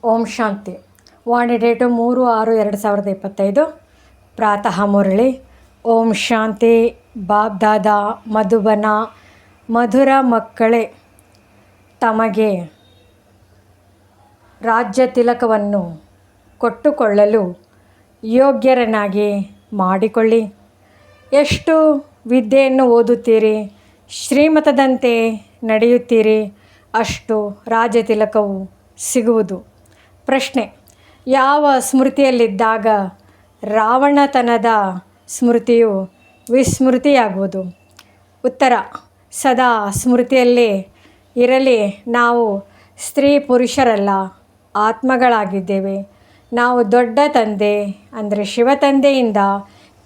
ಓಂ ಶಾಂತಿ. ವಾಣಿ date 3/6/2025. ಪ್ರಾತಃ ಮುರಳಿ. ಓಂ ಶಾಂತಿ. Bob ದಾದಾ ಮಧುಬನ. ಮಧುರ ಮಕ್ಕಳೇ, ತಮಗೆ ರಾಜ್ಯ ತಿಲಕವನ್ನು ಕೊಟ್ಟುಕೊಳ್ಳಲು ಯೋಗ್ಯರನ್ನಾಗಿ ಮಾಡಿಕೊಳ್ಳಿ. ಎಷ್ಟು ವಿದ್ಯೆಯನ್ನು ಓದುತ್ತೀರಿ, ಶ್ರೀಮತದಂತೆ ನಡೆಯುತ್ತೀರಿ, ಅಷ್ಟು ರಾಜ್ಯ ತಿಲಕವು ಸಿಗುವುದು. ಪ್ರಶ್ನೆ: ಯಾವ ಸ್ಮೃತಿಯಲ್ಲಿದ್ದಾಗ ರಾವಣತನದ ಸ್ಮೃತಿಯು ವಿಸ್ಮೃತಿಯಾಗುವುದು? ಉತ್ತರ: ಸದಾ ಸ್ಮೃತಿಯಲ್ಲೇ ಇರಲಿ. ನಾವು ಸ್ತ್ರೀ ಪುರುಷರಲ್ಲ, ಆತ್ಮಗಳಾಗಿದ್ದೇವೆ. ನಾವು ದೊಡ್ಡ ತಂದೆ ಅಂದರೆ ಶಿವ ತಂದೆಯಿಂದ,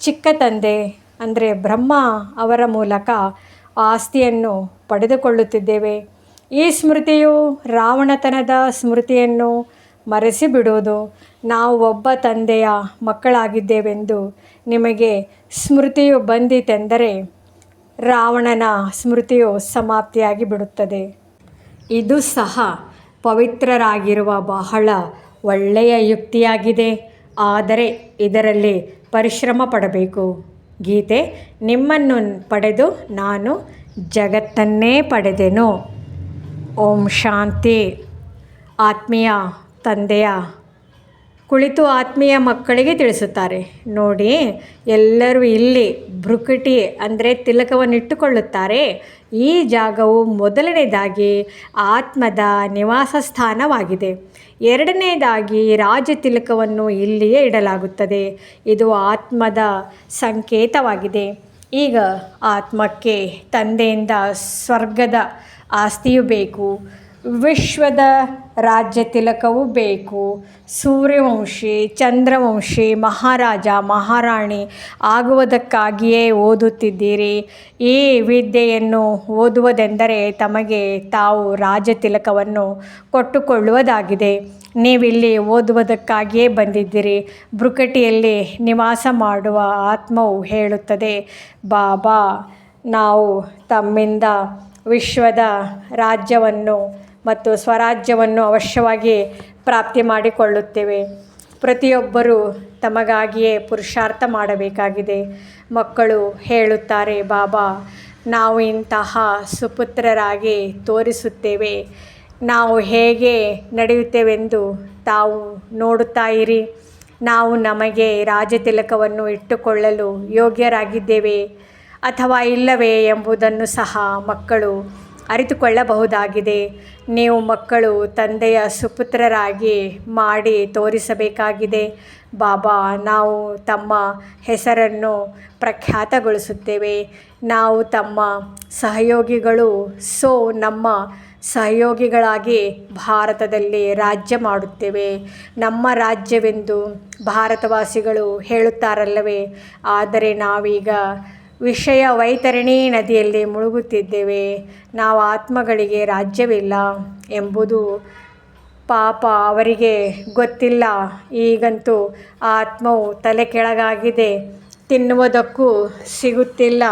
ಚಿಕ್ಕ ತಂದೆ ಅಂದರೆ ಬ್ರಹ್ಮ ಅವರ ಮೂಲಕ ಆಸ್ತಿಯನ್ನು ಪಡೆದುಕೊಳ್ಳುತ್ತಿದ್ದೇವೆ. ಈ ಸ್ಮೃತಿಯು ರಾವಣತನದ ಸ್ಮೃತಿಯನ್ನು ಮರೆಸಿಬಿಡುವುದು. ನಾವು ಒಬ್ಬ ತಂದೆಯ ಮಕ್ಕಳಾಗಿದ್ದೇವೆಂದು ನಿಮಗೆ ಸ್ಮೃತಿಯು ಬಂದಿತೆಂದರೆ ರಾವಣನ ಸ್ಮೃತಿಯು ಸಮಾಪ್ತಿಯಾಗಿ ಬಿಡುತ್ತದೆ. ಇದು ಸಹ ಪವಿತ್ರರಾಗಿರುವ ಬಹಳ ಒಳ್ಳೆಯ ಯುಕ್ತಿಯಾಗಿದೆ, ಆದರೆ ಇದರಲ್ಲಿ ಪರಿಶ್ರಮ ಪಡಬೇಕು. ಗೀತೆ: ನಿಮ್ಮನ್ನು ಪಡೆದು ನಾನು ಜಗತ್ತನ್ನೇ ಪಡೆದೆನು. ಓಂ ಶಾಂತಿ. ಆತ್ಮೀಯ ತಂದೆಯ ಕುಳಿತು ಆತ್ಮೀಯ ಮಕ್ಕಳಿಗೆ ತಿಳಿಸುತ್ತಾರೆ, ನೋಡಿ, ಎಲ್ಲರೂ ಇಲ್ಲಿ ಭ್ರುಕುಟಿ ಅಂದರೆ ತಿಲಕವನ್ನು ಇಟ್ಟುಕೊಳ್ಳುತ್ತಾರೆ. ಈ ಜಾಗವು ಮೊದಲನೇದಾಗಿ ಆತ್ಮದ ನಿವಾಸ ಸ್ಥಾನವಾಗಿದೆ. ಎರಡನೇದಾಗಿ ರಾಜ ತಿಲಕವನ್ನು ಇಲ್ಲಿಯೇ ಇಡಲಾಗುತ್ತದೆ. ಇದು ಆತ್ಮದ ಸಂಕೇತವಾಗಿದೆ. ಈಗ ಆತ್ಮಕ್ಕೆ ತಂದೆಯಿಂದ ಸ್ವರ್ಗದ ಆಸ್ತಿಯೂ ಬೇಕು, ವಿಶ್ವದ ರಾಜ್ಯ ತಿಲಕವೂ ಬೇಕು. ಸೂರ್ಯವಂಶಿ, ಚಂದ್ರವಂಶಿ, ಮಹಾರಾಜ ಮಹಾರಾಣಿ ಆಗುವುದಕ್ಕಾಗಿಯೇ ಓದುತ್ತಿದ್ದೀರಿ. ಈ ವಿದ್ಯೆಯನ್ನು ಓದುವುದೆಂದರೆ ತಮಗೆ ತಾವು ರಾಜ ತಿಲಕವನ್ನು ಕೊಟ್ಟುಕೊಳ್ಳುವುದಾಗಿದೆ. ನೀವಿಲ್ಲಿ ಓದುವುದಕ್ಕಾಗಿಯೇ ಬಂದಿದ್ದೀರಿ. ಭ್ರುಕಟಿಯಲ್ಲಿ ನಿವಾಸ ಮಾಡುವ ಆತ್ಮವು ಹೇಳುತ್ತದೆ, ಬಾಬಾ, ನಾವು ತಮ್ಮಿಂದ ವಿಶ್ವದ ರಾಜ್ಯವನ್ನು ಮತ್ತು ಸ್ವರಾಜ್ಯವನ್ನು ಅವಶ್ಯವಾಗಿ ಪ್ರಾಪ್ತಿ ಮಾಡಿಕೊಳ್ಳುತ್ತೇವೆ. ಪ್ರತಿಯೊಬ್ಬರೂ ತಮಗಾಗಿಯೇ ಪುರುಷಾರ್ಥ ಮಾಡಬೇಕಾಗಿದೆ. ಮಕ್ಕಳು ಹೇಳುತ್ತಾರೆ, ಬಾಬಾ, ನಾವು ಇಂತಹ ಸುಪುತ್ರರಾಗಿ ತೋರಿಸುತ್ತೇವೆ. ನಾವು ಹೇಗೆ ನಡೆಯುತ್ತೇವೆಂದು ತಾವು ನೋಡುತ್ತಾ ಇರಿ. ನಾವು ನಮಗೆ ರಾಜತಿಲಕವನ್ನು ಇಟ್ಟುಕೊಳ್ಳಲು ಯೋಗ್ಯರಾಗಿದ್ದೇವೆ ಅಥವಾ ಇಲ್ಲವೇ ಎಂಬುದನ್ನು ಸಹ ಮಕ್ಕಳು ಅರಿತುಕೊಳ್ಳಬಹುದಾಗಿದೆ. ನೀವು ಮಕ್ಕಳು ತಂದೆಯ ಸುಪುತ್ರರಾಗಿ ಮಾಡಿ ತೋರಿಸಬೇಕಾಗಿದೆ. ಬಾಬಾ, ನಾವು ತಮ್ಮ ಹೆಸರನ್ನು ಪ್ರಖ್ಯಾತಗೊಳಿಸುತ್ತೇವೆ. ನಾವು ತಮ್ಮ ಸಹಯೋಗಿಗಳು. ನಮ್ಮ ಸಹಯೋಗಿಗಳಾಗಿ ಭಾರತದಲ್ಲಿ ರಾಜ್ಯ ಮಾಡುತ್ತೇವೆ. ನಮ್ಮ ರಾಜ್ಯವೆಂದು ಭಾರತವಾಸಿಗಳು ಹೇಳುತ್ತಾರಲ್ಲವೇ, ಆದರೆ ನಾವೀಗ ವಿಷಯ ವೈತರಣಿ ನದಿಯಲ್ಲಿ ಮುಳುಗುತ್ತಿದ್ದೇವೆ. ನಾವು ಆತ್ಮಗಳಿಗೆ ರಾಜ್ಯವಿಲ್ಲ ಎಂಬುದು ಪಾಪ ಅವರಿಗೆ ಗೊತ್ತಿಲ್ಲ. ಈಗಂತೂ ಆತ್ಮವು ತಲೆ ಕೆಳಗಾಗಿದೆ, ತಿನ್ನುವುದಕ್ಕೂ ಸಿಗುತ್ತಿಲ್ಲ.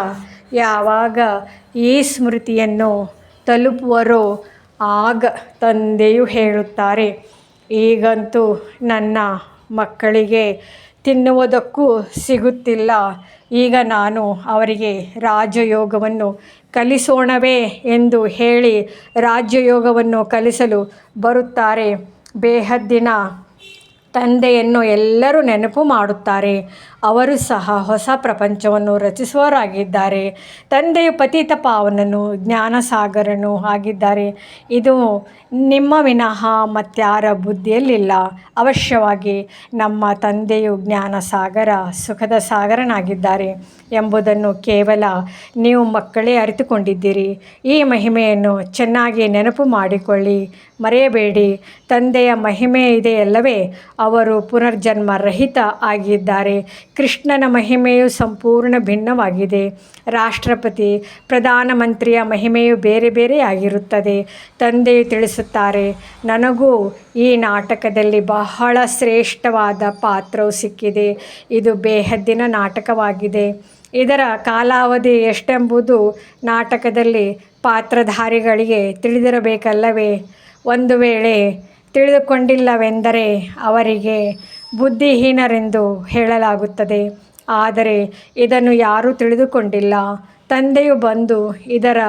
ಯಾವಾಗ ಈ ಸ್ಮೃತಿಯನ್ನು ತಲುಪುವರೋ ಆಗ ತಂದೆಯು ಹೇಳುತ್ತಾರೆ, ಈಗಂತೂ ನನ್ನ ಮಕ್ಕಳಿಗೆ ತಿನ್ನುವುದಕ್ಕೂ ಸಿಗುತ್ತಿಲ್ಲ. ಈಗ ನಾನು ಅವರಿಗೆ ರಾಜಯೋಗವನ್ನು ಕಲಿಸೋಣವೇ ಎಂದು ಹೇಳಿ ರಾಜಯೋಗವನ್ನು ಕಲಿಸಲು ಬರುತ್ತಾರೆ. ಬೇಹದ್ದಿನ ತಂದೆಯನ್ನು ಎಲ್ಲರೂ ನೆನಪು ಮಾಡುತ್ತಾರೆ. ಅವರು ಸಹ ಹೊಸ ಪ್ರಪಂಚವನ್ನು ರಚಿಸುವವರಾಗಿದ್ದಾರೆ. ತಂದೆಯು ಪತಿತ ಪಾವನನು, ಜ್ಞಾನಸಾಗರನು ಆಗಿದ್ದಾರೆ. ಇದು ನಿಮ್ಮ ವಿನಃ ಮತ್ಯಾರ ಬುದ್ಧಿಯಲ್ಲಿಲ್ಲ. ಅವಶ್ಯವಾಗಿ ನಮ್ಮ ತಂದೆಯು ಜ್ಞಾನಸಾಗರ, ಸುಖದ ಸಾಗರನಾಗಿದ್ದಾರೆ ಎಂಬುದನ್ನು ಕೇವಲ ನೀವು ಮಕ್ಕಳೇ ಅರಿತುಕೊಂಡಿದ್ದೀರಿ. ಈ ಮಹಿಮೆಯನ್ನು ಚೆನ್ನಾಗಿ ನೆನಪು ಮಾಡಿಕೊಳ್ಳಿ, ಮರೆಯಬೇಡಿ. ತಂದೆಯ ಮಹಿಮೆ ಇದೆಯಲ್ಲವೇ, ಅವರು ಪುನರ್ಜನ್ಮ ರಹಿತ ಆಗಿದ್ದಾರೆ. ಕೃಷ್ಣನ ಮಹಿಮೆಯು ಸಂಪೂರ್ಣ ಭಿನ್ನವಾಗಿದೆ. ರಾಷ್ಟ್ರಪತಿ, ಪ್ರಧಾನಮಂತ್ರಿಯ ಮಹಿಮೆಯು ಬೇರೆ ಬೇರೆಯಾಗಿರುತ್ತದೆ. ತಂದೆಯು ತಿಳಿಸುತ್ತಾರೆ, ನನಗೂ ಈ ನಾಟಕದಲ್ಲಿ ಬಹಳ ಶ್ರೇಷ್ಠವಾದ ಪಾತ್ರವು ಸಿಕ್ಕಿದೆ. ಇದು ಬೇಹದ್ದಿನ ನಾಟಕವಾಗಿದೆ. ಇದರ ಕಾಲಾವಧಿ ಎಷ್ಟೆಂಬುದು ನಾಟಕದಲ್ಲಿ ಪಾತ್ರಧಾರಿಗಳಿಗೆ ತಿಳಿದಿರಬೇಕಲ್ಲವೇ? ಒಂದು ವೇಳೆ ತಿಳಿದುಕೊಂಡಿಲ್ಲವೆಂದರೆ ಅವರಿಗೆ ಬುದ್ಧಿಹೀನರೆಂದು ಹೇಳಲಾಗುತ್ತದೆ. ಆದರೆ ಇದನ್ನು ಯಾರೂ ತಿಳಿದುಕೊಂಡಿಲ್ಲ. ತಂದೆಯು ಬಂದು ಇದರ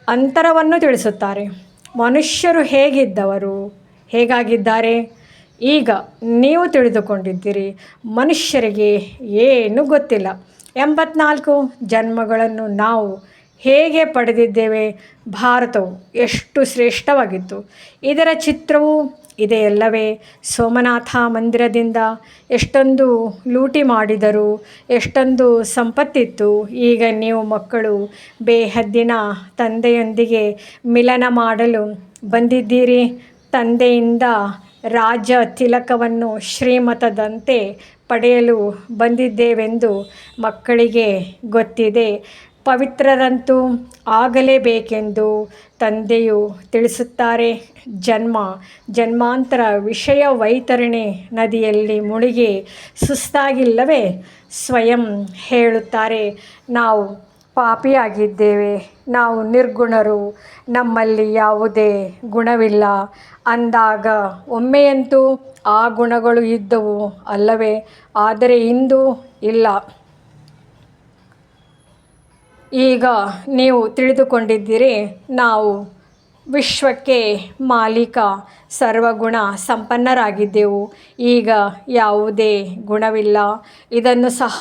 ಅಂತರವನ್ನು ತಿಳಿಸುತ್ತಾರೆ. ಮನುಷ್ಯರು ಹೇಗಾಗಿದ್ದಾರೆ ಈಗ ನೀವು ತಿಳಿದುಕೊಂಡಿದ್ದೀರಿ. ಮನುಷ್ಯರಿಗೆ ಏನೂ ಗೊತ್ತಿಲ್ಲ. 84 ಜನ್ಮಗಳನ್ನು ನಾವು ಹೇಗೆ ಪಡೆದಿದ್ದೇವೆ. ಭಾರತವು ಎಷ್ಟು ಶ್ರೇಷ್ಠವಾಗಿತ್ತು. ಇದರ ಚಿತ್ರವೂ ಇದೆಯಲ್ಲವೇ. ಸೋಮನಾಥ ಮಂದಿರದಿಂದ ಎಷ್ಟೊಂದು ಲೂಟಿ ಮಾಡಿದರು, ಎಷ್ಟೊಂದು ಸಂಪತ್ತಿತ್ತು. ಈಗ ನೀವು ಮಕ್ಕಳು ಬೇಹದ್ದಿನ ತಂದೆಯೊಂದಿಗೆ ಮಿಲನ ಮಾಡಲು ಬಂದಿದ್ದೀರಿ. ತಂದೆಯಿಂದ ರಾಜ ತಿಲಕವನ್ನು ಶ್ರೀಮತದಂತೆ ಪಡೆಯಲು ಬಂದಿದ್ದೇವೆಂದು ಮಕ್ಕಳಿಗೆ ಗೊತ್ತಿದೆ. ಪವಿತ್ರರಂತೂ ಆಗಲೇಬೇಕೆಂದು ತಂದೆಯು ತಿಳಿಸುತ್ತಾರೆ. ಜನ್ಮಾಂತರ ವಿಷಯ ವೈತರಣೆ ನದಿಯಲ್ಲಿ ಮುಳುಗಿ ಸುಸ್ತಾಗಿಲ್ಲವೇ. ಸ್ವಯಂ ಹೇಳುತ್ತಾರೆ, ನಾವು ಪಾಪಿಯಾಗಿದ್ದೇವೆ, ನಾವು ನಿರ್ಗುಣರು, ನಮ್ಮಲ್ಲಿ ಯಾವುದೇ ಗುಣವಿಲ್ಲ ಅಂದಾಗ ಒಮ್ಮೆಯಂತೂ ಆ ಗುಣಗಳು ಇದ್ದವು ಅಲ್ಲವೇ. ಆದರೆ ಇಂದು ಇಲ್ಲ. ಈಗ ನೀವು ತಿಳಿದುಕೊಂಡಿದ್ದೀರಿ, ನಾವು ವಿಶ್ವಕ್ಕೆ ಮಾಲೀಕ, ಸರ್ವಗುಣ ಸಂಪನ್ನರಾಗಿದ್ದೆವು. ಈಗ ಯಾವುದೇ ಗುಣವಿಲ್ಲ. ಇದನ್ನು ಸಹ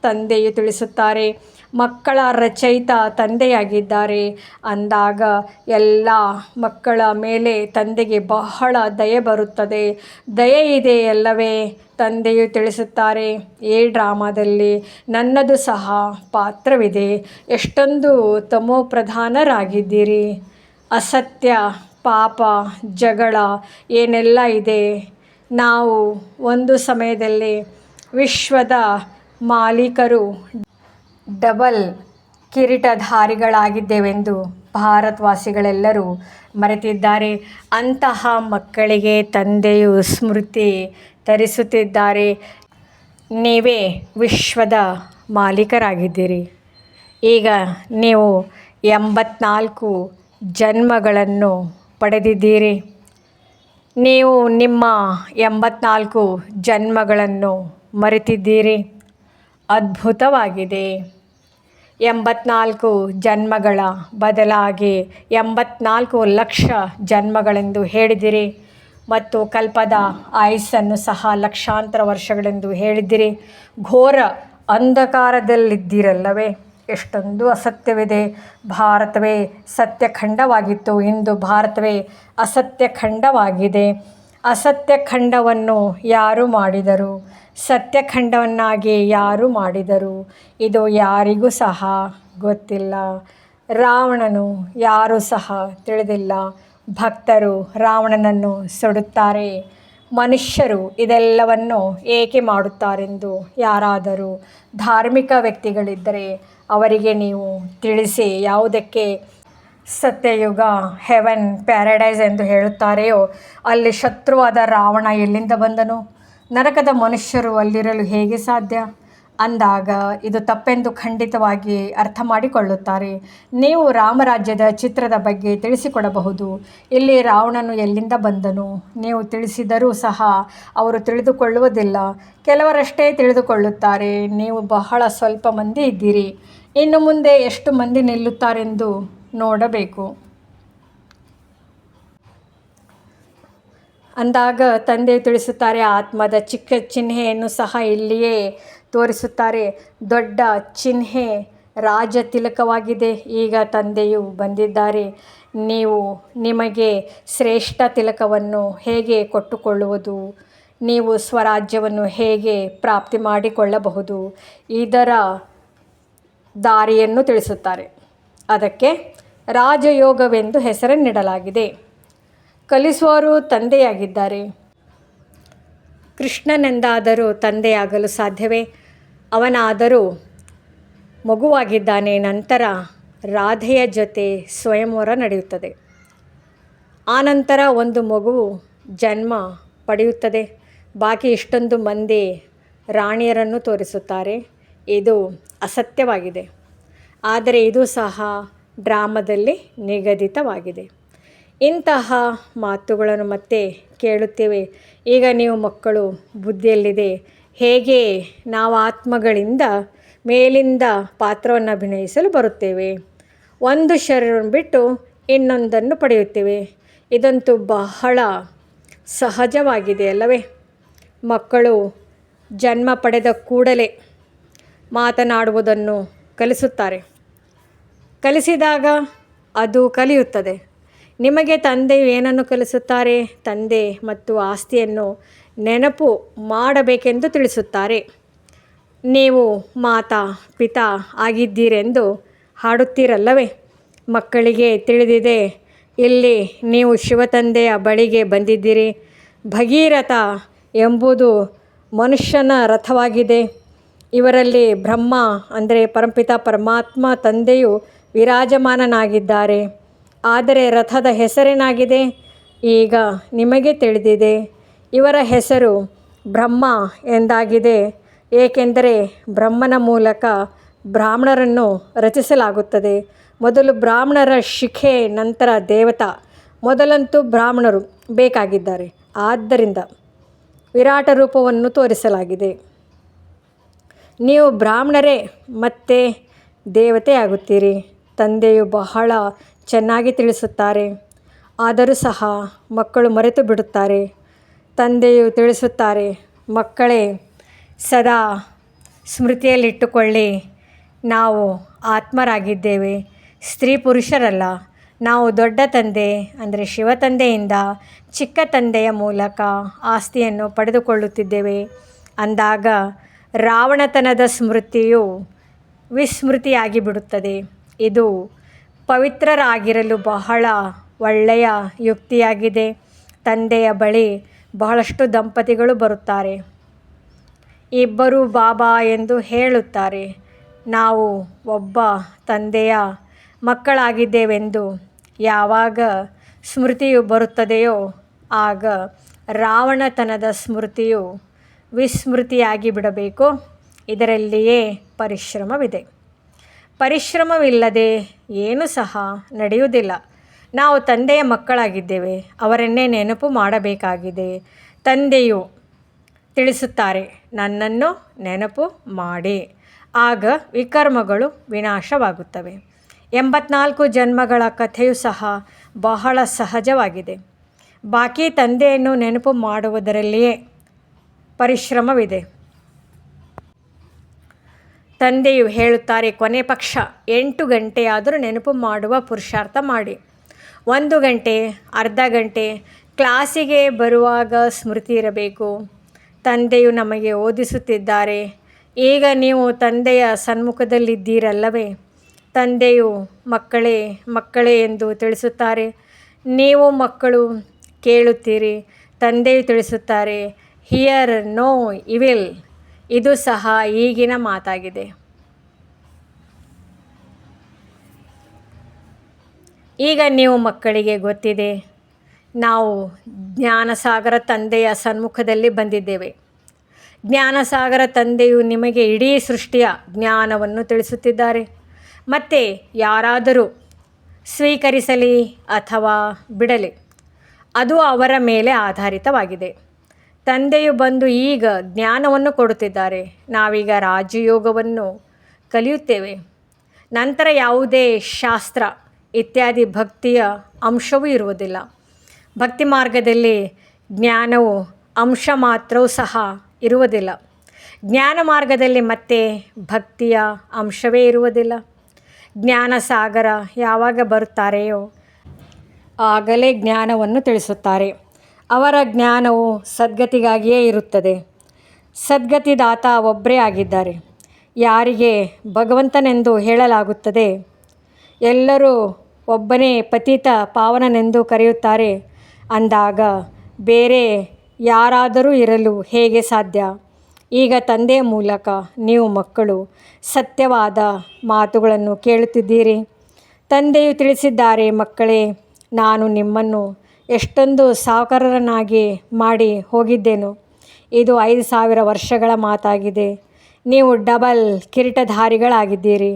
ತಂದೆಯು ತಿಳಿಸುತ್ತಾರೆ. ಮಕ್ಕಳ ರಚಯಿತ ತಂದೆಯಾಗಿದ್ದಾರೆ ಅಂದಾಗ ಎಲ್ಲ ಮಕ್ಕಳ ಮೇಲೆ ತಂದೆಗೆ ಬಹಳ ದಯೆ ಬರುತ್ತದೆ. ದಯೆ ಇದೆ ಅಲ್ಲವೇ. ತಂದೆಯು ತಿಳಿಸುತ್ತಾರೆ, ಈ ಡ್ರಾಮಾದಲ್ಲಿ ನನ್ನದು ಸಹ ಪಾತ್ರವಿದೆ. ಎಷ್ಟೊಂದು ತಮೋಪ್ರಧಾನರಾಗಿದ್ದೀರಿ. ಅಸತ್ಯ, ಪಾಪ, ಜಗಳ ಏನೆಲ್ಲ ಇದೆ. ನಾವು ಒಂದು ಸಮಯದಲ್ಲಿ ವಿಶ್ವದ ಮಾಲೀಕರು, ಡಬಲ್ ಕಿರೀಟಧಾರಿಗಳಾಗಿದ್ದೆವೆಂದು ಭಾರತವಾಸಿಗಳೆಲ್ಲರೂ ಮರೆತಿದ್ದಾರೆ. ಅಂತಹ ಮಕ್ಕಳಿಗೆ ತಂದೆಯು ಸ್ಮೃತಿ ತರಿಸುತ್ತಿದ್ದಾರೆ. ನೀವೇ ವಿಶ್ವದ ಮಾಲೀಕರಾಗಿದ್ದೀರಿ. ಈಗ ನೀವು 84 ಜನ್ಮಗಳನ್ನು ಪಡೆದಿದ್ದೀರಿ. ನೀವು ನಿಮ್ಮ 84 ಜನ್ಮಗಳನ್ನು ಮರೆತಿದ್ದೀರಿ. ಅದ್ಭುತವಾಗಿದೆ. 84 ಜನ್ಮಗಳ ಬದಲಾಗಿ 84 ಲಕ್ಷ ಜನ್ಮಗಳೆಂದು ಹೇಳಿದಿರಿ ಮತ್ತು ಕಲ್ಪದ ಆಯುಸ್ಸನ್ನು ಸಹ ಲಕ್ಷಾಂತರ ವರ್ಷಗಳೆಂದು ಹೇಳಿದಿರಿ. ಘೋರ ಅಂಧಕಾರದಲ್ಲಿದ್ದಿರಲ್ಲವೇ. ಎಷ್ಟೊಂದು ಅಸತ್ಯವಿದೆ. ಭಾರತವೇ ಸತ್ಯಖಂಡವಾಗಿತ್ತು, ಇಂದು ಭಾರತವೇ ಅಸತ್ಯಖಂಡವಾಗಿದೆ. ಅಸತ್ಯಖಂಡವನ್ನು ಯಾರು ಮಾಡಿದರು, ಸತ್ಯಖಂಡವನ್ನಾಗಿ ಯಾರು ಮಾಡಿದರು, ಇದು ಯಾರಿಗೂ ಸಹ ಗೊತ್ತಿಲ್ಲ. ರಾವಣನು ಯಾರೂ ಸಹ ತಿಳಿದಿಲ್ಲ. ಭಕ್ತರು ರಾವಣನನ್ನು ಸುಡುತ್ತಾರೆ. ಮನುಷ್ಯರು ಇದೆಲ್ಲವನ್ನು ಏಕೆ ಮಾಡುತ್ತಾರೆಂದು ಯಾರಾದರೂ ಧಾರ್ಮಿಕ ವ್ಯಕ್ತಿಗಳಿದ್ದರೆ ಅವರಿಗೆ ನೀವು ತಿಳಿಸಿ. ಯಾವುದಕ್ಕೆ ಸತ್ಯಯುಗ, ಹೆವೆನ್, ಪ್ಯಾರಡೈಸ್ ಎಂದು ಹೇಳುತ್ತಾರೆಯೋ ಅಲ್ಲಿ ಶತ್ರುವಾದ ರಾವಣ ಎಲ್ಲಿಂದ ಬಂದನು. ನರಕದ ಮನುಷ್ಯರು ಅಲ್ಲಿರಲು ಹೇಗೆ ಸಾಧ್ಯ ಅಂದಾಗ ಇದು ತಪ್ಪೆಂದು ಖಂಡಿತವಾಗಿ ಅರ್ಥ ಮಾಡಿಕೊಳ್ಳುತ್ತಾರೆ. ನೀವು ರಾಮರಾಜ್ಯದ ಚಿತ್ರದ ಬಗ್ಗೆ ತಿಳಿಸಿಕೊಡಬಹುದು. ಇಲ್ಲಿ ರಾವಣನು ಎಲ್ಲಿಂದ ಬಂದನು ನೀವು ತಿಳಿಸಿದರೂ ಸಹ ಅವರು ತಿಳಿದುಕೊಳ್ಳುವುದಿಲ್ಲ. ಕೆಲವರಷ್ಟೇ ತಿಳಿದುಕೊಳ್ಳುತ್ತಾರೆ. ನೀವು ಬಹಳ ಸ್ವಲ್ಪ ಮಂದಿ ಇದ್ದೀರಿ. ಇನ್ನು ಮುಂದೆ ಎಷ್ಟು ಮಂದಿ ನಿಲ್ಲುತ್ತಾರೆಂದು ನೋಡಬೇಕು. ಅಂದಾಗ ತಂದೆಯು ತಿಳಿಸುತ್ತಾರೆ. ಆತ್ಮದ ಚಿಕ್ಕ ಚಿಹ್ನೆಯನ್ನು ಸಹ ಇಲ್ಲಿಯೇ ತೋರಿಸುತ್ತಾರೆ. ದೊಡ್ಡ ಚಿಹ್ನೆ ರಾಜ ತಿಲಕವಾಗಿದೆ. ಈಗ ತಂದೆಯು ಬಂದಿದ್ದಾರೆ. ನೀವು ನಿಮಗೆ ಶ್ರೇಷ್ಠ ತಿಲಕವನ್ನು ಹೇಗೆ ಕೊಟ್ಟುಕೊಳ್ಳುವುದು, ನೀವು ಸ್ವರಾಜ್ಯವನ್ನು ಹೇಗೆ ಪ್ರಾಪ್ತಿ ಮಾಡಿಕೊಳ್ಳಬಹುದು, ಇದರ ದಾರಿಯನ್ನು ತಿಳಿಸುತ್ತಾರೆ. ಅದಕ್ಕೆ ರಾಜಯೋಗವೆಂದು ಹೆಸರನ್ನಿಡಲಾಗಿದೆ. ಕಲಿಸುವವರು ತಂದೆಯಾಗಿದ್ದಾರೆ. ಕೃಷ್ಣನೆಂದಾದರೂ ತಂದೆಯಾಗಲು ಸಾಧ್ಯವೇ. ಅವನಾದರೂ ಮಗುವಾಗಿದ್ದಾನೆ. ನಂತರ ರಾಧೆಯ ಜೊತೆ ಸ್ವಯಂವರ ನಡೆಯುತ್ತದೆ. ಆನಂತರ ಒಂದು ಮಗುವು ಜನ್ಮ ಪಡೆಯುತ್ತದೆ. ಬಾಕಿ ಇಷ್ಟೊಂದು ಮಂದಿ ರಾಣಿಯರನ್ನು ತೋರಿಸುತ್ತಾರೆ. ಇದು ಅಸತ್ಯವಾಗಿದೆ. ಆದರೆ ಇದು ಸಹ ಡ್ರಾಮಾದಲ್ಲಿ ನಿಗದಿತವಾಗಿದೆ. ಇಂತಹ ಮಾತುಗಳನ್ನು ಮತ್ತೆ ಕೇಳುತ್ತೇವೆ. ಈಗ ನೀವು ಮಕ್ಕಳು ಬುದ್ಧಿಯಲ್ಲಿದೆ, ಹೇಗೆ ನಾವು ಆತ್ಮಗಳಿಂದ ಮೇಲಿಂದ ಪಾತ್ರವನ್ನು ಅಭಿನಯಿಸಲು ಬರುತ್ತೇವೆ, ಒಂದು ಶರೀರವನ್ನು ಬಿಟ್ಟು ಇನ್ನೊಂದನ್ನು ಪಡೆಯುತ್ತೇವೆ. ಇದಂತೂ ಬಹಳ ಸಹಜವಾಗಿದೆ ಅಲ್ಲವೇ? ಮಕ್ಕಳು ಜನ್ಮ ಪಡೆದ ಕೂಡಲೇ ಮಾತನಾಡುವುದನ್ನು ಕಲಿಸುತ್ತಾರೆ. ಕಲಿಸಿದಾಗ ಅದು ಕಲಿಯುತ್ತದೆ. ನಿಮಗೆ ತಂದೆಯು ಏನನ್ನು ಕಲಿಸುತ್ತಾರೆ? ತಂದೆ ಮತ್ತು ಆಸ್ತಿಯನ್ನು ನೆನಪು ಮಾಡಬೇಕೆಂದು ತಿಳಿಸುತ್ತಾರೆ. ನೀವು ಮಾತಾ ಪಿತಾ ಆಗಿದ್ದೀರೆಂದು ಹಾಡುತ್ತೀರಲ್ಲವೇ? ಮಕ್ಕಳಿಗೆ ತಿಳಿದಿದೆ, ಇಲ್ಲಿ ನೀವು ಶಿವತಂದೆಯ ಬಳಿಗೆ ಬಂದಿದ್ದೀರಿ. ಭಗೀರಥ ಎಂಬುದು ಮನುಷ್ಯನ ರಥವಾಗಿದೆ. ಇವರಲ್ಲಿ ಬ್ರಹ್ಮ ಅಂದರೆ ಪರಂಪಿತ ಪರಮಾತ್ಮ ತಂದೆಯು ವಿರಾಜಮಾನನಾಗಿದ್ದಾರೆ. ಆದರೆ ರಥದ ಹೆಸರೇನಾಗಿದೆ? ಈಗ ನಿಮಗೆ ತಿಳಿದಿದೆ. ಇವರ ಹೆಸರು ಬ್ರಹ್ಮ ಎಂದಾಗಿದೆ. ಏಕೆಂದರೆ ಬ್ರಹ್ಮನ ಮೂಲಕ ಬ್ರಾಹ್ಮಣರನ್ನು ರಚಿಸಲಾಗುತ್ತದೆ. ಮೊದಲು ಬ್ರಾಹ್ಮಣರ ಶಿಖೆ, ನಂತರ ದೇವತಾ. ಮೊದಲಂತೂ ಬ್ರಾಹ್ಮಣರು ಬೇಕಾಗಿದ್ದಾರೆ. ಆದ್ದರಿಂದ ವಿರಾಟ ರೂಪವನ್ನು ತೋರಿಸಲಾಗಿದೆ. ನೀವು ಬ್ರಾಹ್ಮಣರೇ ಮತ್ತೆ ದೇವತೆ ಆಗುತ್ತೀರಿ. ತಂದೆಯು ಬಹಳ ಚೆನ್ನಾಗಿ ತಿಳಿಸುತ್ತಾರೆ. ಆದರೂ ಸಹ ಮಕ್ಕಳು ಮರೆತು ಬಿಡುತ್ತಾರೆ. ತಂದೆಯು ತಿಳಿಸುತ್ತಾರೆ, ಮಕ್ಕಳೇ ಸದಾ ಸ್ಮೃತಿಯಲ್ಲಿಟ್ಟುಕೊಳ್ಳಿ, ನಾವು ಆತ್ಮರಾಗಿದ್ದೇವೆ, ಸ್ತ್ರೀ ಪುರುಷರಲ್ಲ. ನಾವು ದೊಡ್ಡ ತಂದೆ ಅಂದರೆ ಶಿವತಂದೆಯಿಂದ ಚಿಕ್ಕ ತಂದೆಯ ಮೂಲಕ ಆಸ್ತಿಯನ್ನು ಪಡೆದುಕೊಳ್ಳುತ್ತಿದ್ದೇವೆ. ಅಂದಾಗ ರಾವಣತನದ ಸ್ಮೃತಿಯು ವಿಸ್ಮೃತಿಯಾಗಿ ಬಿಡುತ್ತದೆ. ಇದು ಪವಿತ್ರರಾಗಿರಲು ಬಹಳ ಒಳ್ಳೆಯ ಯುಕ್ತಿಯಾಗಿದೆ. ತಂದೆಯ ಬಳಿ ಬಹಳಷ್ಟು ದಂಪತಿಗಳು ಬರುತ್ತಾರೆ. ಇಬ್ಬರು ಬಾಬಾ ಎಂದು ಹೇಳುತ್ತಾರೆ. ನಾವು ಒಬ್ಬ ತಂದೆಯ ಮಕ್ಕಳಾಗಿದ್ದೇವೆಂದು ಯಾವಾಗ ಸ್ಮೃತಿಯು ಬರುತ್ತದೆಯೋ ಆಗ ರಾವಣತನದ ಸ್ಮೃತಿಯು ವಿಸ್ಮೃತಿಯಾಗಿ ಬಿಡಬೇಕು. ಇದರಲ್ಲಿಯೇ ಪರಿಶ್ರಮವಿದೆ. ಪರಿಶ್ರಮವಿಲ್ಲದೆ ಏನೂ ಸಹ ನಡೆಯುವುದಿಲ್ಲ. ನಾವು ತಂದೆಯ ಮಕ್ಕಳಾಗಿದ್ದೇವೆ, ಅವರನ್ನೇ ನೆನಪು ಮಾಡಬೇಕಾಗಿದೆ. ತಂದೆಯು ತಿಳಿಸುತ್ತಾರೆ, ನನ್ನನ್ನು ನೆನಪು ಮಾಡಿ, ಆಗ ವಿಕರ್ಮಗಳು ವಿನಾಶವಾಗುತ್ತವೆ. 84 ಜನ್ಮಗಳ ಕಥೆಯೂ ಸಹ ಬಹಳ ಸಹಜವಾಗಿದೆ. ಬಾಕಿ ತಂದೆಯನ್ನು ನೆನಪು ಮಾಡುವುದರಲ್ಲಿಯೇ ಪರಿಶ್ರಮವಿದೆ. ತಂದೆಯು ಹೇಳುತ್ತಾರೆ, ಕೊನೆ ಪಕ್ಷ 8 ಗಂಟೆಯಾದರೂ ನೆನಪು ಮಾಡುವ ಪುರುಷಾರ್ಥ ಮಾಡಿ. 1 ಗಂಟೆ, ಅರ್ಧ ಗಂಟೆ ಕ್ಲಾಸಿಗೆ ಬರುವಾಗ ಸ್ಮೃತಿ ಇರಬೇಕು. ತಂದೆಯು ನಮಗೆ ಓದಿಸುತ್ತಿದ್ದಾರೆ. ಈಗ ನೀವು ತಂದೆಯ ಸನ್ಮುಖದಲ್ಲಿದ್ದೀರಲ್ಲವೇ? ತಂದೆಯು ಮಕ್ಕಳೇ ಮಕ್ಕಳೇ ಎಂದು ತಿಳಿಸುತ್ತಾರೆ. ನೀವು ಮಕ್ಕಳು ಕೇಳುತ್ತೀರಿ. ತಂದೆಯು ತಿಳಿಸುತ್ತಾರೆ, ಹಿಯರ್ ನೋ ಇವಿಲ್. ಇದು ಸಹ ಈಗಿನ ಮಾತಾಗಿದೆ. ಈಗ ನೀವು ಮಕ್ಕಳಿಗೆ ಗೊತ್ತಿದೆ, ನಾವು ಜ್ಞಾನಸಾಗರ ತಂದೆಯ ಸನ್ಮುಖದಲ್ಲಿ ಬಂದಿದ್ದೇವೆ. ಜ್ಞಾನಸಾಗರ ತಂದೆಯು ನಿಮಗೆ ಇಡೀ ಸೃಷ್ಟಿಯ ಜ್ಞಾನವನ್ನು ತಿಳಿಸುತ್ತಿದ್ದಾರೆ. ಮತ್ತು ಯಾರಾದರೂ ಸ್ವೀಕರಿಸಲಿ ಅಥವಾ ಬಿಡಲಿ, ಅದು ಅವರ ಮೇಲೆ ಆಧಾರಿತವಾಗಿದೆ. ತಂದೆಯು ಬಂದು ಈಗ ಜ್ಞಾನವನ್ನು ಕೊಡುತ್ತಿದ್ದಾರೆ. ನಾವೀಗ ರಾಜಯೋಗವನ್ನು ಕಲಿಯುತ್ತೇವೆ. ನಂತರ ಯಾವುದೇ ಶಾಸ್ತ್ರ ಇತ್ಯಾದಿ ಭಕ್ತಿಯ ಅಂಶವೂ ಇರುವುದಿಲ್ಲ. ಭಕ್ತಿ ಮಾರ್ಗದಲ್ಲಿ ಜ್ಞಾನವು ಅಂಶ ಮಾತ್ರವೂ ಸಹ ಇರುವುದಿಲ್ಲ. ಜ್ಞಾನ ಮಾರ್ಗದಲ್ಲಿ ಮತ್ತೆ ಭಕ್ತಿಯ ಅಂಶವೇ ಇರುವುದಿಲ್ಲ. ಜ್ಞಾನ ಸಾಗರ ಯಾವಾಗ ಬರುತ್ತಾರೆಯೋ ಆಗಲೇ ಜ್ಞಾನವನ್ನು ತಿಳಿಸುತ್ತಾರೆ. ಅವರ ಜ್ಞಾನವು ಸದ್ಗತಿಗಾಗಿಯೇ ಇರುತ್ತದೆ. ಸದ್ಗತಿದಾತ ಒಬ್ಬರೇ ಆಗಿದ್ದಾರೆ. ಯಾರಿಗೆ ಭಗವಂತನೆಂದು ಹೇಳಲಾಗುತ್ತದೆ? ಎಲ್ಲರೂ ಒಬ್ಬನೇ ಪತಿತ ಪಾವನನೆಂದು ಕರೆಯುತ್ತಾರೆ. ಅಂದಾಗ ಬೇರೆ ಯಾರಾದರೂ ಇರಲು ಹೇಗೆ ಸಾಧ್ಯ? ಈಗ ತಂದೆಯ ಮೂಲಕ ನೀವು ಮಕ್ಕಳು ಸತ್ಯವಾದ ಮಾತುಗಳನ್ನು ಕೇಳುತ್ತಿದ್ದೀರಿ. ತಂದೆಯು ತಿಳಿಸಿದ್ದಾರೆ, ಮಕ್ಕಳೇ, ನಾನು ನಿಮ್ಮನ್ನು ಎಷ್ಟೊಂದು ಸಾಹುಕಾರರನ್ನಾಗಿ ಮಾಡಿ ಹೋಗಿದ್ದೇನು. ಇದು 5000 ವರ್ಷಗಳ ಮಾತಾಗಿದೆ. ನೀವು ಡಬಲ್ ಕಿರೀಟಧಾರಿಗಳಾಗಿದ್ದೀರಿ.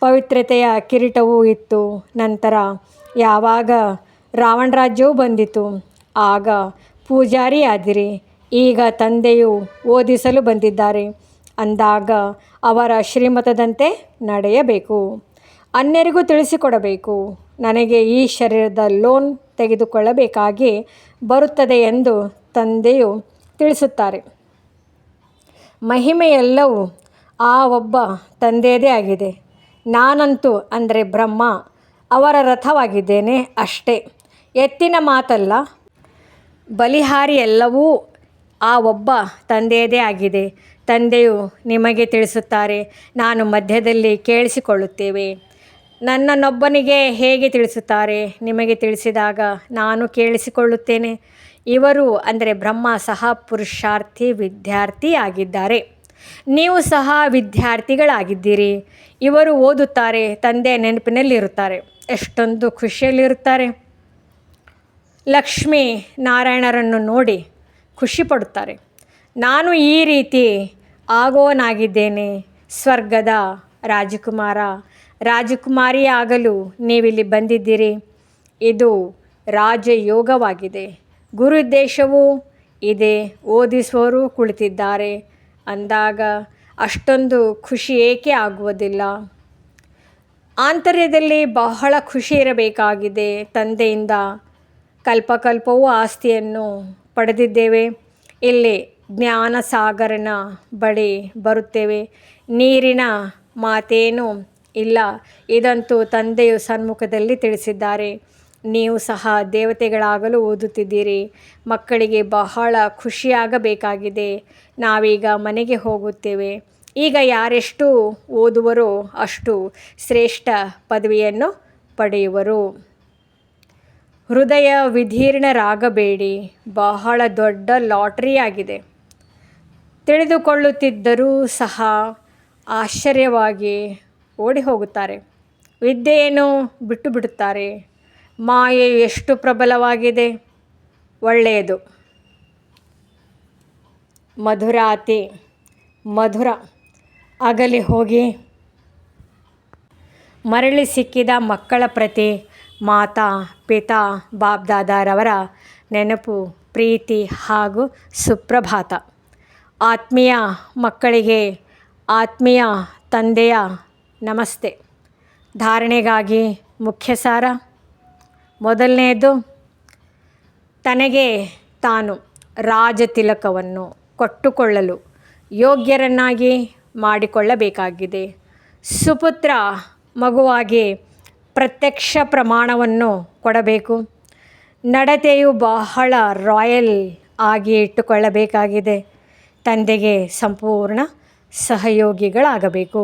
ಪವಿತ್ರತೆಯ ಕಿರೀಟವೂ ಇತ್ತು. ನಂತರ ಯಾವಾಗ ರಾವಣ ರಾಜ್ಯವೂ ಬಂದಿತು. ಆಗ ಪೂಜಾರಿ ಆದಿರಿ. ಈಗ ತಂದೆಯು ಓದಿಸಲು ಬಂದಿದ್ದಾರೆ ಅಂದಾಗ ಅವರ ಶ್ರೀಮತದಂತೆ ನಡೆಯಬೇಕು. ಅನ್ಯರಿಗೂ ತಿಳಿಸಿಕೊಡಬೇಕು. ನನಗೆ ಈ ಶರೀರದ ಲೋನ್ ತೆಗೆದುಕೊಳ್ಳಬೇಕಾಗಿ ಬರುತ್ತದೆ ಎಂದು ತಂದೆಯು ತಿಳಿಸುತ್ತಾರೆ. ಮಹಿಮೆಯೆಲ್ಲವೂ ಆ ಒಬ್ಬ ತಂದೆಯದೇ ಆಗಿದೆ. ನಾನಂತೂ ಅಂದರೆ ಬ್ರಹ್ಮ ಅವರ ರಥವಾಗಿದ್ದೇನೆ ಅಷ್ಟೇ. ಎತ್ತಿನ ಮಾತಲ್ಲ. ಬಲಿಹಾರಿ ಎಲ್ಲವೂ ಆ ಒಬ್ಬ ತಂದೆಯದೇ ಆಗಿದೆ. ತಂದೆಯು ನಿಮಗೆ ತಿಳಿಸುತ್ತಾರೆ, ನಾನು ಮಧ್ಯದಲ್ಲಿ ಕೇಳಿಸಿಕೊಳ್ಳುತ್ತೇವೆ. ನನ್ನನ್ನೊಬ್ಬನಿಗೆ ಹೇಗೆ ತಿಳಿಸುತ್ತಾರೆ? ನಿಮಗೆ ತಿಳಿಸಿದಾಗ ನಾನು ಕೇಳಿಸಿಕೊಳ್ಳುತ್ತೇನೆ. ಇವರು ಅಂದರೆ ಬ್ರಹ್ಮ ಸಹ ಪುರುಷಾರ್ಥಿ ವಿದ್ಯಾರ್ಥಿ ಆಗಿದ್ದಾರೆ. ನೀವು ಸಹ ವಿದ್ಯಾರ್ಥಿಗಳಾಗಿದ್ದೀರಿ. ಇವರು ಓದುತ್ತಾರೆ, ತಂದೆಯ ನೆನಪಿನಲ್ಲಿರುತ್ತಾರೆ, ಎಷ್ಟೊಂದು ಖುಷಿಯಲ್ಲಿರುತ್ತಾರೆ. ಲಕ್ಷ್ಮೀ ನಾರಾಯಣರನ್ನು ನೋಡಿ ಖುಷಿಪಡುತ್ತಾರೆ. ನಾನು ಈ ರೀತಿ ಆಗೋನಾಗಿದ್ದೇನೆ. ಸ್ವರ್ಗದ ರಾಜಕುಮಾರ ರಾಜಕುಮಾರಿ ಆಗಲು ನೀವಿಲ್ಲಿ ಬಂದಿದ್ದೀರಿ. ಇದು ರಾಜಯೋಗವಾಗಿದೆ. ಗುರುದ್ದೇಶವೂ ಇದೆ. ಓದಿಸುವವರು ಕುಳಿತಿದ್ದಾರೆ ಅಂದಾಗ ಅಷ್ಟೊಂದು ಖುಷಿ ಏಕೆ ಆಗುವುದಿಲ್ಲ? ಆಂತರ್ಯದಲ್ಲಿ ಬಹಳ ಖುಷಿ ಇರಬೇಕಾಗಿದೆ. ತಂದೆಯಿಂದ ಕಲ್ಪಕಲ್ಪವೂ ಆಸ್ತಿಯನ್ನು ಪಡೆದಿದ್ದೇವೆ. ಇಲ್ಲಿ ಜ್ಞಾನಸಾಗರನ ಬಳಿ ಬರುತ್ತೇವೆ. ನೀರಿನ ಮಾತೇನೂ ಇಲ್ಲ. ಇದಂತೂ ತಂದೆಯು ಸನ್ಮುಖದಲ್ಲಿ ತಿಳಿಸಿದ್ದಾರೆ. ನೀವು ಸಹ ದೇವತೆಗಳಾಗಲು ಓದುತ್ತಿದ್ದೀರಿ. ಮಕ್ಕಳಿಗೆ ಬಹಳ ಖುಷಿಯಾಗಬೇಕಾಗಿದೆ. ನಾವೀಗ ಮನೆಗೆ ಹೋಗುತ್ತೇವೆ. ಈಗ ಯಾರೆಷ್ಟು ಓದುವರೋ ಅಷ್ಟು ಶ್ರೇಷ್ಠ ಪದವಿಯನ್ನು ಪಡೆಯುವರು. ಹೃದಯ ವಿದೀರ್ಣರಾಗಬೇಡಿ. ಬಹಳ ದೊಡ್ಡ ಲಾಟರಿಯಾಗಿದೆ. ತಿಳಿದುಕೊಳ್ಳುತ್ತಿದ್ದರೂ ಸಹ ಆಶ್ಚರ್ಯವಾಗಿ ಓಡಿ ಹೋಗುತ್ತಾರೆ. ವಿದ್ಯೆಯನ್ನು ಬಿಟ್ಟು ಬಿಡುತ್ತಾರೆ. ಮಾಯೆಯು ಎಷ್ಟು ಪ್ರಬಲವಾಗಿದೆ. ಒಳ್ಳೆಯದು. ಮಧುರಾತಿ ಮಧುರ ಅಗಲಿ ಹೋಗಿ ಮರಳಿ ಸಿಕ್ಕಿದ ಮಕ್ಕಳ ಪ್ರತಿ ಮಾತಾ ಪಿತಾ ಬಾಬ್ದಾದಾರವರ ನೆನಪು, ಪ್ರೀತಿ ಹಾಗೂ ಸುಪ್ರಭಾತ. ಆತ್ಮೀಯ ಮಕ್ಕಳಿಗೆ ಆತ್ಮೀಯ ತಂದೆಯ ನಮಸ್ತೆ. ಧಾರಣೆಗಾಗಿ ಮುಖ್ಯ ಸಾರ. ಮೊದಲನೆಯದು, ತನಗೆ ತಾನು ರಾಜತಿಲಕವನ್ನು ಕೊಟ್ಟುಕೊಳ್ಳಲು ಯೋಗ್ಯರನ್ನಾಗಿ ಮಾಡಿಕೊಳ್ಳಬೇಕಾಗಿದೆ. ಸುಪುತ್ರ ಮಗುವಾಗಿ ಪ್ರತ್ಯಕ್ಷ ಪ್ರಮಾಣವನ್ನು ಕೊಡಬೇಕು. ನಡತೆಯು ಬಹಳ ರಾಯಲ್ ಆಗಿ ಇಟ್ಟುಕೊಳ್ಳಬೇಕಾಗಿದೆ. ತಂದೆಗೆ ಸಂಪೂರ್ಣ ಸಹಯೋಗಿಗಳಾಗಬೇಕು.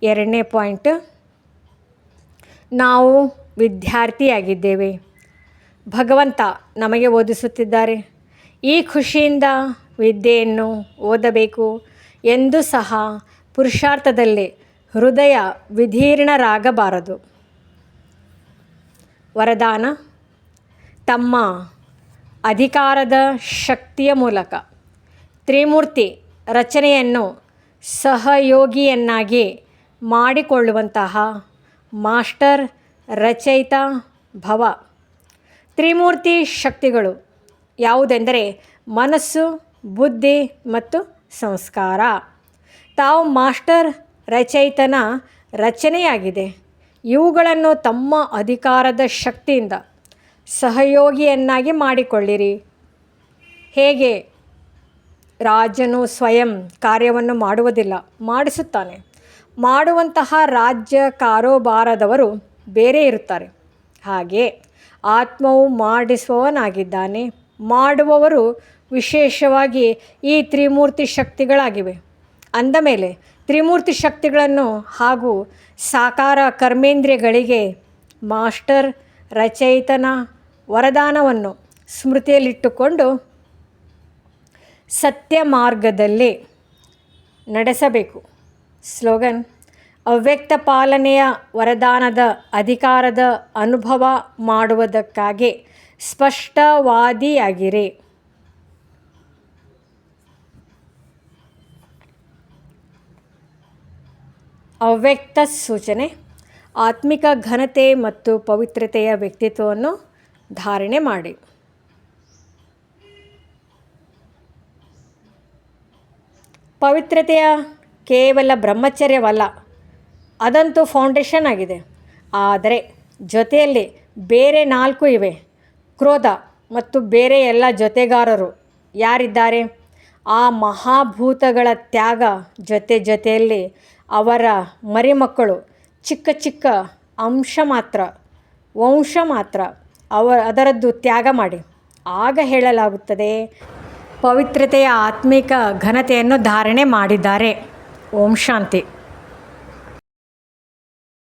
ಎರಡನೇ ಪಾಯಿಂಟ್, ನಾವು ವಿದ್ಯಾರ್ಥಿಯಾಗಿದ್ದೇವೆ. ಭಗವಂತ ನಮಗೆ ಓದಿಸುತ್ತಿದ್ದಾರೆ. ಈ ಖುಷಿಯಿಂದ ವಿದ್ಯೆಯನ್ನು ಓದಬೇಕು ಎಂದು ಸಹ ಪುರುಷಾರ್ಥದಲ್ಲಿ ಹೃದಯ ವಿದೀರ್ಣರಾಗಬಾರದು. ವರದಾನ: ತಮ್ಮ ಅಧಿಕಾರದ ಶಕ್ತಿಯ ಮೂಲಕ ತ್ರಿಮೂರ್ತಿ ರಚನೆಯನ್ನು ಸಹಯೋಗಿಯನ್ನಾಗಿ ಮಾಡಿಕೊಳ್ಳುವಂತಹ ಮಾಸ್ಟರ್ ರಚಯಿತ ಭವ. ತ್ರಿಮೂರ್ತಿ ಶಕ್ತಿಗಳು ಯಾವುದೆಂದರೆ ಮನಸ್ಸು, ಬುದ್ಧಿ ಮತ್ತು ಸಂಸ್ಕಾರ. ತಾವು ಮಾಸ್ಟರ್ ರಚಯಿತನ ರಚನೆಯಾಗಿದೆ. ಇವುಗಳನ್ನು ತಮ್ಮ ಅಧಿಕಾರದ ಶಕ್ತಿಯಿಂದ ಸಹಯೋಗಿಯನ್ನಾಗಿ ಮಾಡಿಕೊಳ್ಳಿರಿ. ಹೇಗೆ? ರಾಜನು ಸ್ವಯಂ ಕಾರ್ಯವನ್ನು ಮಾಡುವುದಿಲ್ಲ, ಮಾಡಿಸುತ್ತಾನೆ. ಮಾಡುವಂತಹ ರಾಜ್ಯ ಕಾರೋಬಾರದವರು ಬೇರೆ ಇರುತ್ತಾರೆ. ಹಾಗೆ ಆತ್ಮವು ಮಾಡಿಸುವವನಾಗಿದ್ದಾನೆ. ಮಾಡುವವರು ವಿಶೇಷವಾಗಿ ಈ ತ್ರಿಮೂರ್ತಿ ಶಕ್ತಿಗಳಾಗಿವೆ. ಅಂದ ಮೇಲೆ ತ್ರಿಮೂರ್ತಿ ಶಕ್ತಿಗಳನ್ನು ಹಾಗೂ ಸಾಕಾರ ಕರ್ಮೇಂದ್ರಿಯಗಳಿಗೆ ಮಾಸ್ಟರ್ ರಚಯಿತನ ವರದಾನವನ್ನು ಸ್ಮೃತಿಯಲ್ಲಿಟ್ಟುಕೊಂಡು ಸತ್ಯ ಮಾರ್ಗದಲ್ಲಿ ನಡೆಸಬೇಕು. ಸ್ಲೋಗನ್: ಅವ್ಯಕ್ತ ಪಾಲನೆಯ ವರದಾನದ ಅಧಿಕಾರದ ಅನುಭವ ಮಾಡುವುದಕ್ಕಾಗಿ ಸ್ಪಷ್ಟವಾದಿಯಾಗಿರಿ. ಅವ್ಯಕ್ತ ಸೂಚನೆ: ಆತ್ಮಿಕ ಘನತೆ ಮತ್ತು ಪವಿತ್ರತೆಯ ವ್ಯಕ್ತಿತ್ವವನ್ನು ಧಾರಣೆ ಮಾಡಿ. ಪವಿತ್ರತೆಯ ಕೇವಲ ಬ್ರಹ್ಮಚರ್ಯವಲ್ಲ, ಅದಂತೂ ಫೌಂಡೇಶನ್ ಆಗಿದೆ. ಆದರೆ ಜೊತೆಯಲ್ಲಿ ಬೇರೆ 4 ಇವೆ. ಕ್ರೋಧ ಮತ್ತು ಬೇರೆ ಎಲ್ಲ ಜೊತೆಗಾರರು ಯಾರಿದ್ದಾರೆ? ಆ ಮಹಾಭೂತಗಳ ತ್ಯಾಗ ಜೊತೆಯಲ್ಲಿ ಅವರ ಮರಿಮಕ್ಕಳು ಚಿಕ್ಕ ಚಿಕ್ಕ ವಂಶ ಮಾತ್ರ ಅದರದ್ದು ತ್ಯಾಗ ಮಾಡಿ. ಆಗ ಹೇಳಲಾಗುತ್ತದೆ, ಪವಿತ್ರತೆಯ ಆತ್ಮಿಕ ಘನತೆಯನ್ನು ಧಾರಣೆ ಮಾಡಿದ್ದಾರೆ. ಓಂ ಶಾಂತಿ.